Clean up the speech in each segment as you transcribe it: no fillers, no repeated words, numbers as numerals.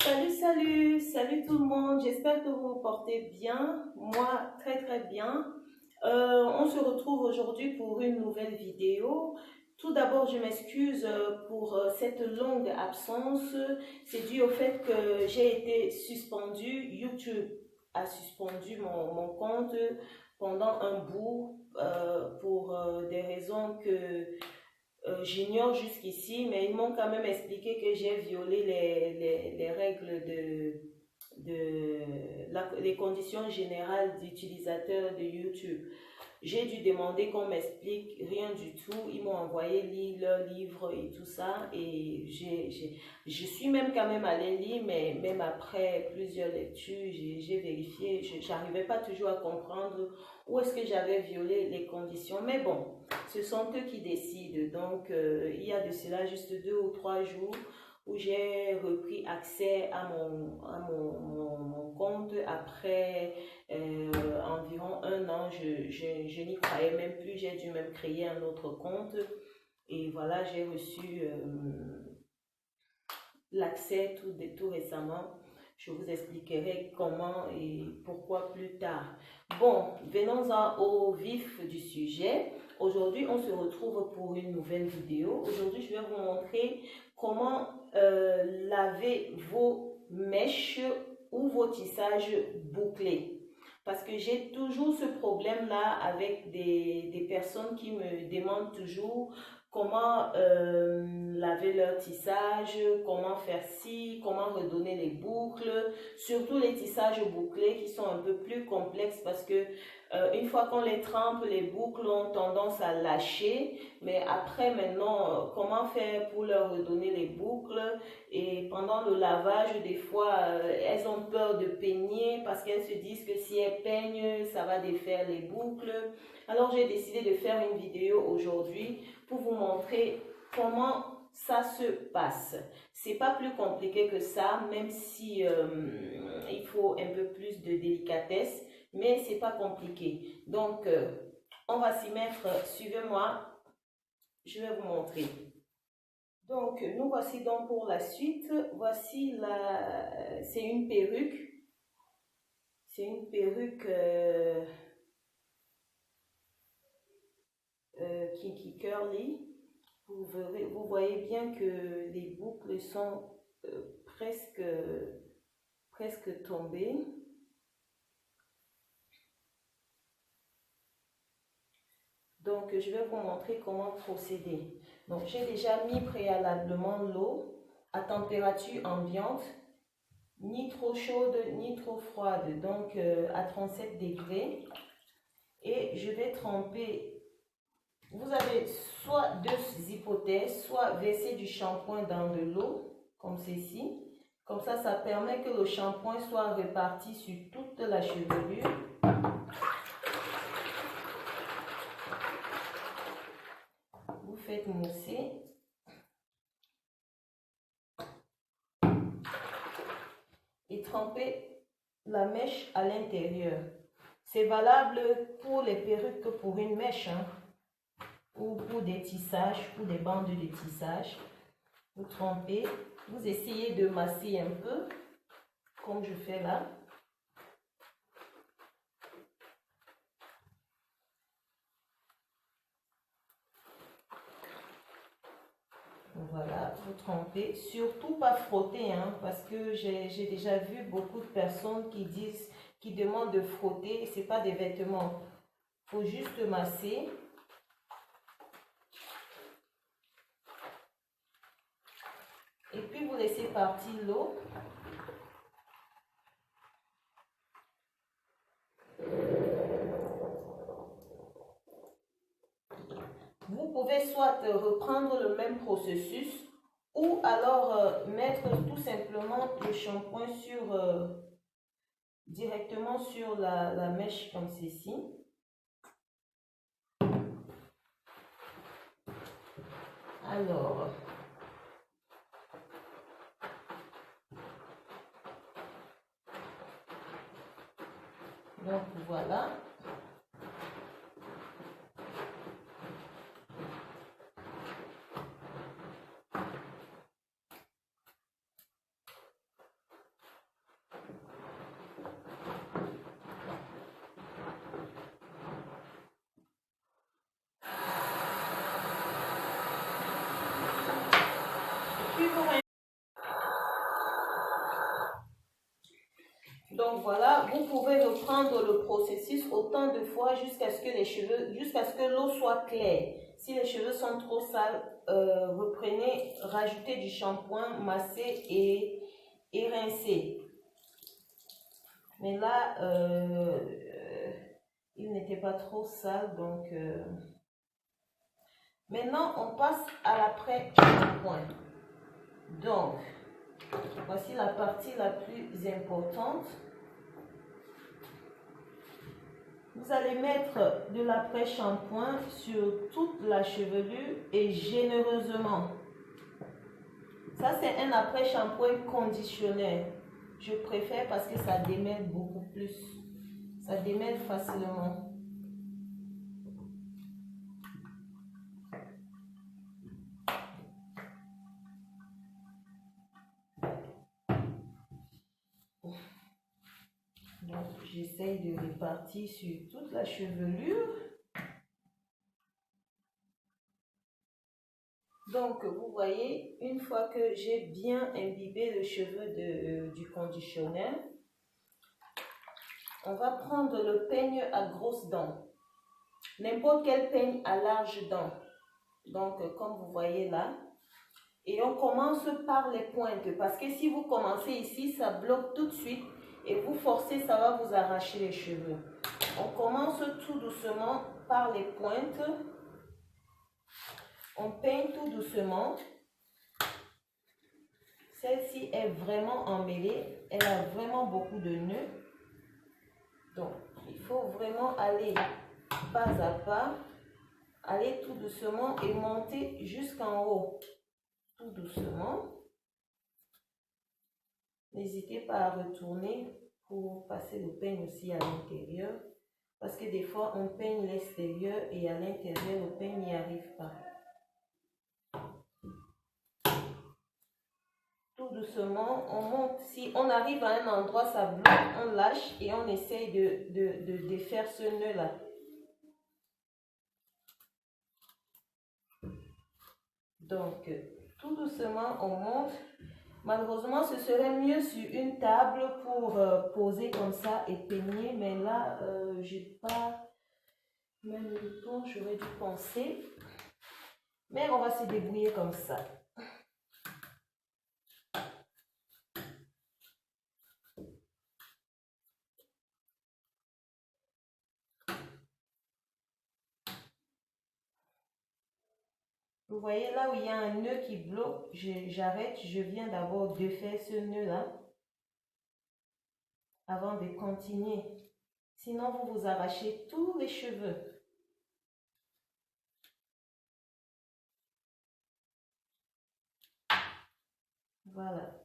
Salut tout le monde, j'espère que vous vous portez bien, moi très bien. On se retrouve aujourd'hui pour une nouvelle vidéo. Tout d'abord, je m'excuse pour cette longue absence. C'est dû au fait que j'ai été suspendue. YouTube a suspendu mon compte pendant un bout pour des raisons que j'ignore jusqu'ici, mais ils m'ont quand même expliqué que j'ai violé les règles les conditions générales d'utilisateur de YouTube. J'ai dû demander qu'on m'explique rien du tout. Ils m'ont envoyé lire leurs livres et tout ça. Et je suis même quand même allée lire, mais même après plusieurs lectures, j'ai vérifié. Je n'arrivais pas toujours à comprendre où est-ce que j'avais violé les conditions. Mais bon, ce sont eux qui décident. Donc, il y a de cela juste 2 ou 3 jours où j'ai repris accès à mon compte après environ un an. Je n'y croyais même plus, j'ai dû même créer un autre compte. Et voilà, j'ai reçu l'accès tout récemment. Je vous expliquerai comment et pourquoi plus tard. Bon, venons-en au vif du sujet. Aujourd'hui, on se retrouve pour une nouvelle vidéo. Aujourd'hui, je vais vous montrer comment laver vos mèches ou vos tissages bouclés. Parce que j'ai toujours ce problème-là avec des personnes qui me demandent toujours comment laver leur tissage, comment faire ci, comment redonner les boucles, surtout les tissages bouclés qui sont un peu plus complexes parce que une fois qu'on les trempe, les boucles ont tendance à lâcher, mais après maintenant, comment faire pour leur redonner les boucles? Et pendant le lavage, des fois, elles ont peur de peigner parce qu'elles se disent que si elles peignent, ça va défaire les boucles. Alors j'ai décidé de faire une vidéo aujourd'hui pour vous montrer comment ça se passe. C'est pas plus compliqué que ça, même si il faut un peu plus de délicatesse, mais c'est pas compliqué. Donc, on va s'y mettre. Suivez-moi, je vais vous montrer. Donc, nous voici donc pour la suite. Voici c'est une perruque. C'est une perruque qui curly. Vous voyez bien que les boucles sont presque tombées. Donc, je vais vous montrer comment procéder. Donc, j'ai déjà mis préalablement l'eau à température ambiante, ni trop chaude, ni trop froide, donc à 37 degrés. Et je vais tremper. Vous avez soit deux hypothèses, soit verser du shampoing dans de l'eau, comme ceci. Comme ça permet que le shampoing soit réparti sur toute la chevelure. Vous faites mousser. Et tremper la mèche à l'intérieur. C'est valable pour les perruques que pour une mèche, hein, ou pour des tissages, pour des bandes de tissage. Vous trempez, vous essayez de masser un peu, comme je fais là. Voilà, vous trempez. Surtout pas frotter, hein, parce que j'ai déjà vu beaucoup de personnes qui demandent de frotter, et c'est pas des vêtements. Il faut juste masser. Et puis vous laissez partir l'eau. Vous pouvez soit reprendre le même processus ou alors mettre tout simplement le shampoing directement sur la mèche comme ceci. Alors, donc voilà. vous pouvez reprendre le processus autant de fois jusqu'à ce que l'eau soit claire. Si les cheveux sont trop sales, reprenez, rajoutez du shampoing, massez et rincez. Mais là, il n'était pas trop sale, donc... Maintenant, on passe à l'après-shampoing. Donc, voici la partie la plus importante. Vous allez mettre de l'après-shampoing sur toute la chevelure et généreusement. Ça, c'est un après-shampoing conditionnel. Je préfère parce que ça démêle beaucoup plus. Ça démêle facilement. Donc, j'essaye de répartir sur toute la chevelure. Donc, vous voyez, une fois que j'ai bien imbibé le cheveu du conditionneur, on va prendre le peigne à grosses dents. N'importe quel peigne à larges dents. Donc, comme vous voyez là. Et on commence par les pointes. Parce que si vous commencez ici, ça bloque tout de suite. Et vous forcez, ça va vous arracher les cheveux. On commence tout doucement par les pointes. On peigne tout doucement. Celle-ci est vraiment emmêlée. Elle a vraiment beaucoup de nœuds. Donc, il faut vraiment aller pas à pas. Aller tout doucement et monter jusqu'en haut. Tout doucement. N'hésitez pas à retourner pour passer le peigne aussi à l'intérieur. Parce que des fois, on peigne l'extérieur et à l'intérieur, le peigne n'y arrive pas. Tout doucement, on monte. Si on arrive à un endroit, ça bloque, on lâche et on essaye de défaire ce nœud-là. Donc, tout doucement, on monte. Malheureusement, ce serait mieux sur une table pour poser comme ça et peigner. Mais là, j'ai pas même le temps, j'aurais dû penser. Mais on va se débrouiller comme ça. Vous voyez là où il y a un nœud qui bloque, j'arrête, je viens d'abord de faire ce nœud là avant de continuer. Sinon, vous vous arrachez tous les cheveux. Voilà.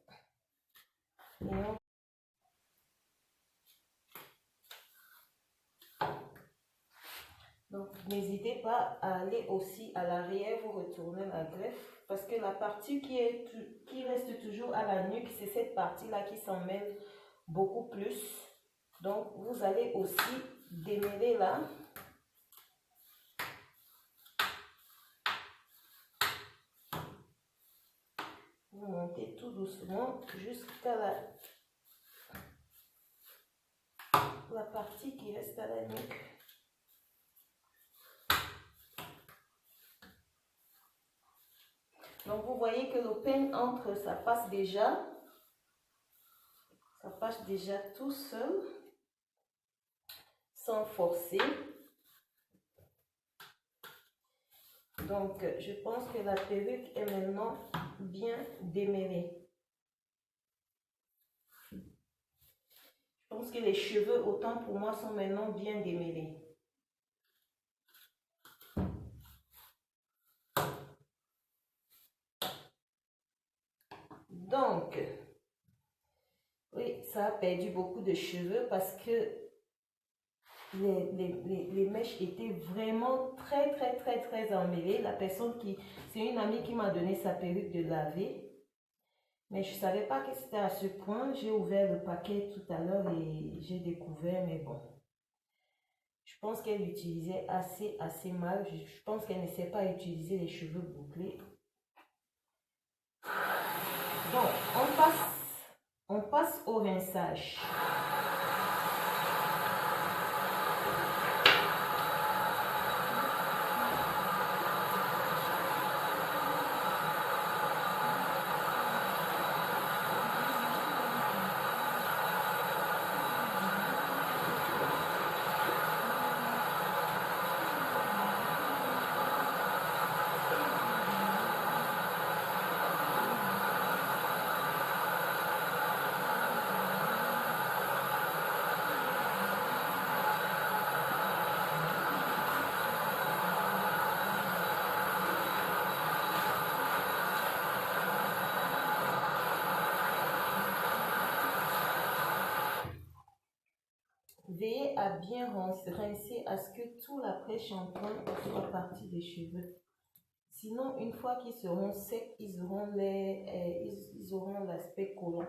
Donc, n'hésitez pas à aller aussi à l'arrière, vous retournez la greffe. Parce que la partie qui reste toujours à la nuque, c'est cette partie-là qui s'en mêle beaucoup plus. Donc, vous allez aussi démêler là. Vous montez tout doucement jusqu'à la partie qui reste à la nuque. Donc, vous voyez que le peigne entre, ça passe déjà. Ça passe déjà tout seul, sans forcer. Donc, je pense que la perruque est maintenant bien démêlée. Je pense que les cheveux, autant pour moi, sont maintenant bien démêlés. Donc, oui, ça a perdu beaucoup de cheveux parce que les mèches étaient vraiment très emmêlées. La personne c'est une amie qui m'a donné sa perruque de laver. Mais je ne savais pas que c'était à ce point. J'ai ouvert le paquet tout à l'heure et j'ai découvert, mais bon. Je pense qu'elle utilisait assez mal. Je pense qu'elle ne sait pas utiliser les cheveux bouclés. Donc, on passe au rinçage. veillez à bien rincer à ce que tout l'après-shampoing soit parti des cheveux. Sinon, une fois qu'ils seront secs, ils auront l'aspect collant.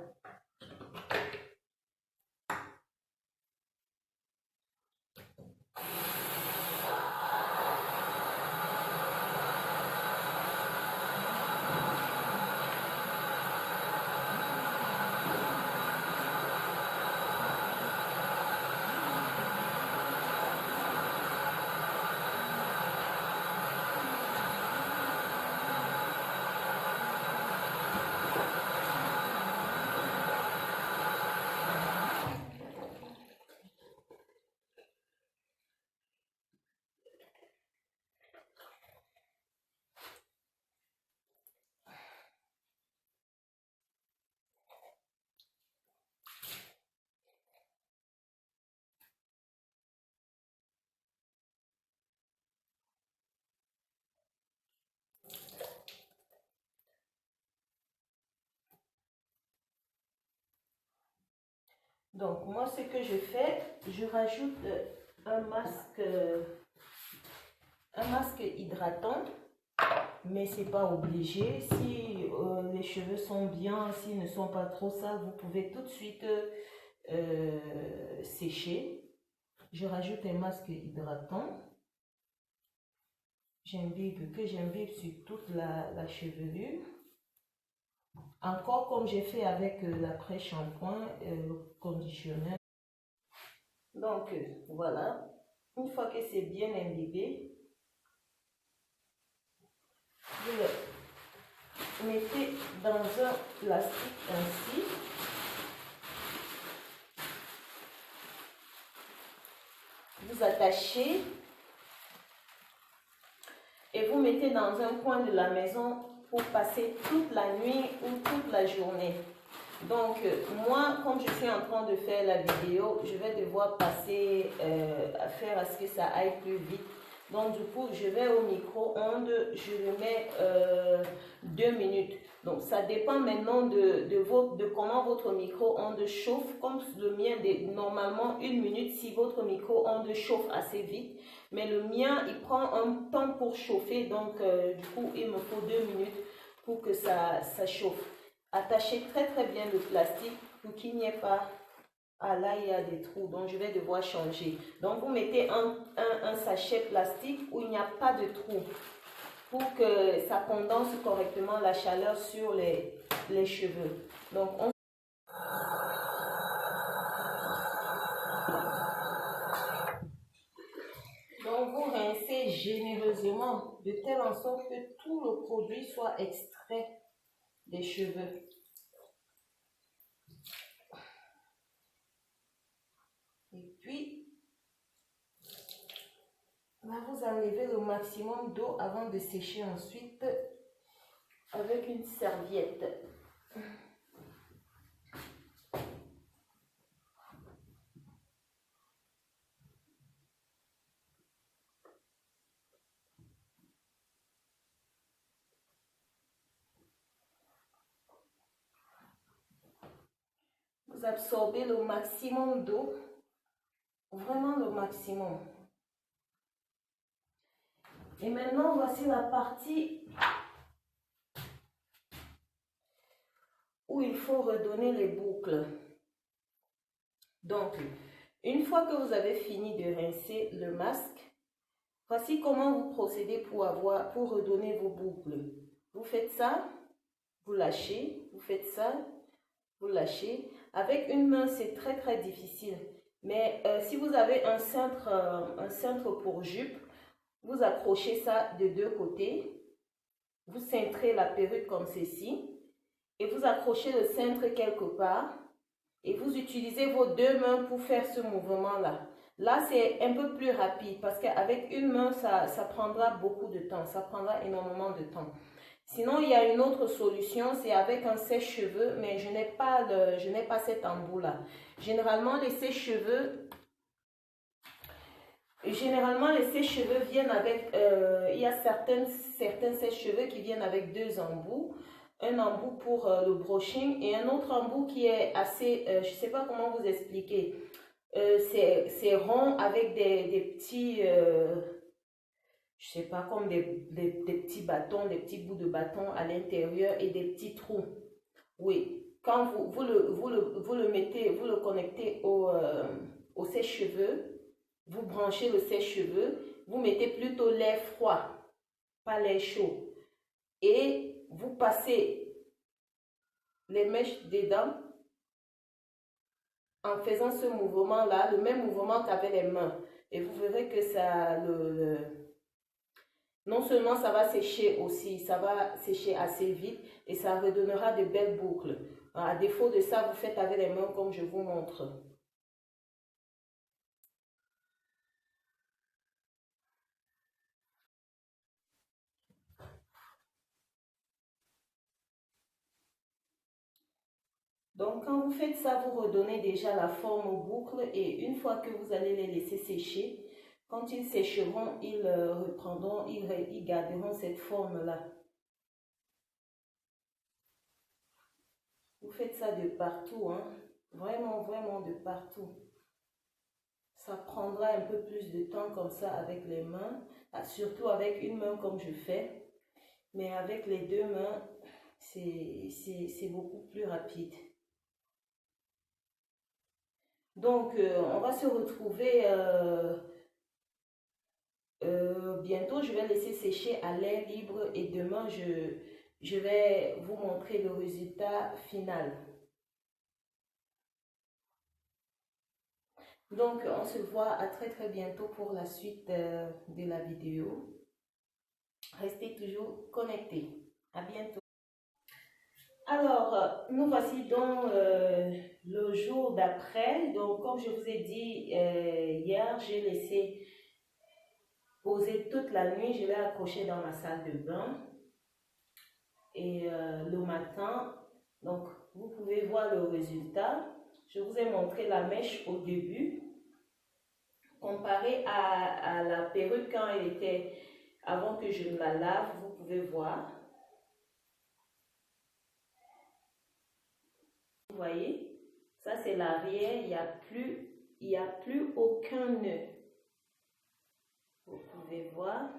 Donc, moi, ce que je fais, je rajoute un masque hydratant, mais c'est pas obligé. Si les cheveux sont bien, s'ils ne sont pas trop sales, vous pouvez tout de suite sécher. Je rajoute un masque hydratant. J'imbibe sur toute la chevelure. Encore comme j'ai fait avec l'après-shampoing conditionneur. Donc voilà, une fois que c'est bien imbibé, vous le mettez dans un plastique ainsi. Vous attachez et vous mettez dans un coin de la maison pour passer toute la nuit ou toute la journée. Donc, moi, comme je suis en train de faire la vidéo, je vais devoir passer à faire à ce que ça aille plus vite. Donc, du coup, je vais au micro-ondes, je le mets 2 minutes. Donc, ça dépend maintenant de comment votre micro-ondes chauffe. Comme le mien, normalement 1 minute si votre micro-ondes chauffe assez vite. Mais le mien, il prend un temps pour chauffer. Donc, du coup, il me faut 2 minutes pour que ça chauffe. Attachez très bien le plastique pour qu'il n'y ait pas... Ah là, il y a des trous, donc je vais devoir changer. Donc, vous mettez un sachet plastique où il n'y a pas de trous pour que ça condense correctement la chaleur sur les cheveux. Donc, vous rincez généreusement de telle en sorte que tout le produit soit extrait des cheveux. Et puis, là, vous enlevez le maximum d'eau avant de sécher ensuite avec une serviette. Vous absorbez le maximum d'eau, vraiment le maximum. Et maintenant, voici la partie où il faut redonner les boucles. Donc, une fois que vous avez fini de rincer le masque, voici comment vous procédez pour redonner vos boucles. Vous faites ça, vous lâchez, vous faites ça, vous lâchez. Avec une main, c'est très difficile. Mais si vous avez un cintre pour jupe, vous accrochez ça de 2 côtés. Vous cintrez la perruque comme ceci. Et vous accrochez le cintre quelque part. Et vous utilisez vos 2 mains pour faire ce mouvement-là. Là, c'est un peu plus rapide parce qu'avec une main, ça prendra beaucoup de temps. Ça prendra énormément de temps. Sinon, il y a une autre solution, c'est avec un sèche-cheveux, mais je n'ai pas cet embout-là. Généralement, les sèche-cheveux viennent avec, il y a certains sèche-cheveux qui viennent avec 2 embouts. Un embout pour le brushing et un autre embout qui est assez, je ne sais pas comment vous expliquer. c'est rond avec des petits, je sais pas, comme des petits bâtons, des petits bouts de bâton à l'intérieur et des petits trous. Oui, quand vous le mettez, vous le connectez au sèche-cheveux, vous branchez le sèche-cheveux, vous mettez plutôt l'air froid, pas l'air chaud. Et vous passez les mèches dedans en faisant ce mouvement-là, le même mouvement qu'avec les mains. Et vous verrez que ça, non seulement ça va sécher aussi, ça va sécher assez vite et ça redonnera de belles boucles. À défaut de ça, vous faites avec les mains comme je vous montre. Donc, quand vous faites ça, vous redonnez déjà la forme aux boucles et une fois que vous allez les laisser sécher, quand ils sécheront, ils reprendront, ils garderont cette forme-là. Vous faites ça de partout, hein? Vraiment, vraiment de partout. Ça prendra un peu plus de temps comme ça avec les mains, surtout avec une main comme je fais, mais avec les deux mains, c'est beaucoup plus rapide. Donc, on va se retrouver bientôt. Je vais laisser sécher à l'air libre et demain, je vais vous montrer le résultat final. Donc, on se voit à très très bientôt pour la suite de la vidéo. Restez toujours connectés. À bientôt. Alors, nous voici dans le jour d'après. Donc, comme je vous ai dit hier, j'ai laissé poser toute la nuit. Je l'ai accroché dans ma salle de bain. Et le matin, donc, vous pouvez voir le résultat. Je vous ai montré la mèche au début. Comparé à la perruque quand elle était, avant que je ne la lave, vous pouvez voir. Vous voyez, ça c'est l'arrière, il y a plus aucun nœud. Vous pouvez voir.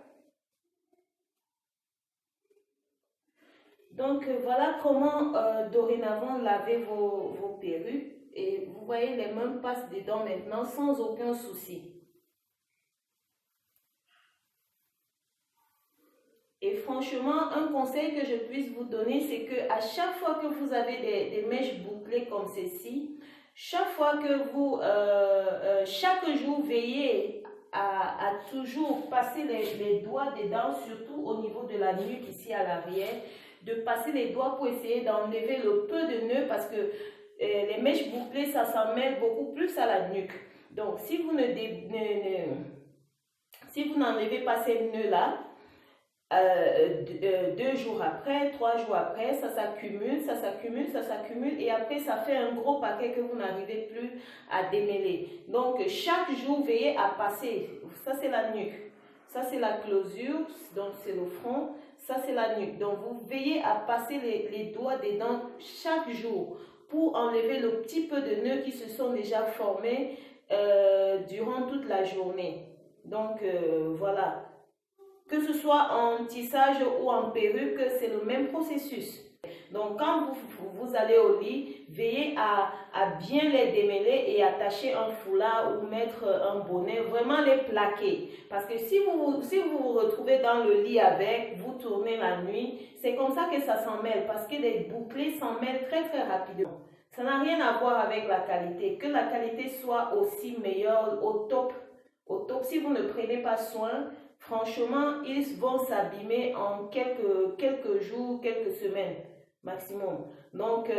Donc voilà comment dorénavant laver vos perruques. Et vous voyez, les mains passent dedans maintenant sans aucun souci. Et franchement, un conseil que je puisse vous donner, c'est que à chaque fois que vous avez des mèches bouclées comme ceci, chaque fois que vous, chaque jour, veillez à toujours passer les doigts dedans, surtout au niveau de la nuque ici à l'arrière, de passer les doigts pour essayer d'enlever le peu de nœuds parce que les mèches bouclées, ça s'en mêle beaucoup plus à la nuque. Donc, si vous si vous n'enlevez pas ces nœuds-là, 2 jours après, 3 jours après, ça s'accumule, ça s'accumule, ça s'accumule et après ça fait un gros paquet que vous n'arrivez plus à démêler. Donc chaque jour, veillez à passer, ça c'est la nuque, ça c'est la closure, donc c'est le front, ça c'est la nuque. Donc vous veillez à passer les doigts dedans chaque jour pour enlever le petit peu de nœuds qui se sont déjà formés durant toute la journée. Donc voilà. Que ce soit en tissage ou en perruque, c'est le même processus. Donc, quand vous allez au lit, veillez à bien les démêler et attacher un foulard ou mettre un bonnet, vraiment les plaquer. Parce que si vous vous retrouvez dans le lit avec, vous tournez la nuit, c'est comme ça que ça s'en mêle. Parce que les bouclés s'en mêlent très très rapidement. Ça n'a rien à voir avec la qualité. Que la qualité soit aussi meilleure, au top. Au top, si vous ne prenez pas soin, franchement, ils vont s'abîmer en quelques jours, quelques semaines maximum. Donc,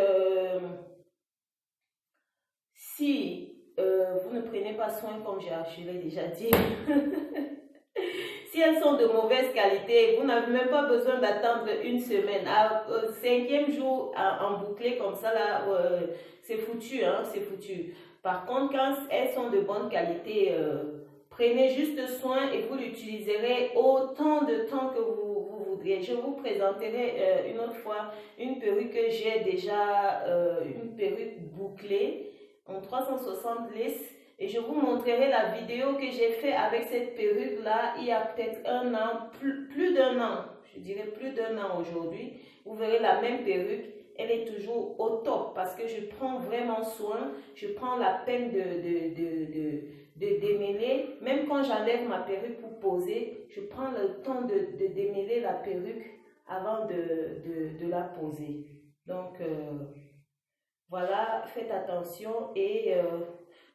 si vous ne prenez pas soin, comme je l'ai déjà dit, si elles sont de mauvaise qualité, vous n'avez même pas besoin d'attendre une semaine. À 5e jour, en bouclé comme ça, là, c'est foutu, hein, c'est foutu. Par contre, quand elles sont de bonne qualité, prenez juste soin et vous l'utiliserez autant de temps que vous voudriez. Je vous présenterai une autre fois une perruque que j'ai déjà, une perruque bouclée en 360 lisses. Et je vous montrerai la vidéo que j'ai fait avec cette perruque-là il y a peut-être un an, plus d'un an. Je dirais plus d'un an aujourd'hui. Vous verrez la même perruque. Elle est toujours au top parce que je prends vraiment soin. Je prends la peine de démêler. Même quand j'enlève ma perruque pour poser, je prends le temps de démêler la perruque avant de la poser. Donc, voilà, faites attention et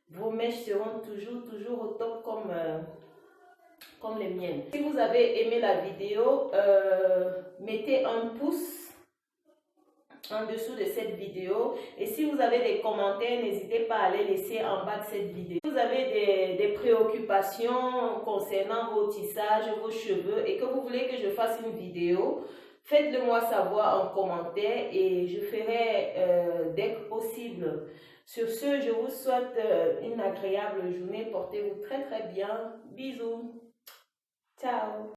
vos mèches seront toujours au top comme les miennes. Si vous avez aimé la vidéo, mettez un pouce en dessous de cette vidéo. Et si vous avez des commentaires, n'hésitez pas à les laisser en bas de cette vidéo. Si vous avez des préoccupations concernant vos tissages, vos cheveux et que vous voulez que je fasse une vidéo, faites-le moi savoir en commentaire et je ferai dès que possible. Sur ce, je vous souhaite une agréable journée. Portez-vous très bien. Bisous. Ciao.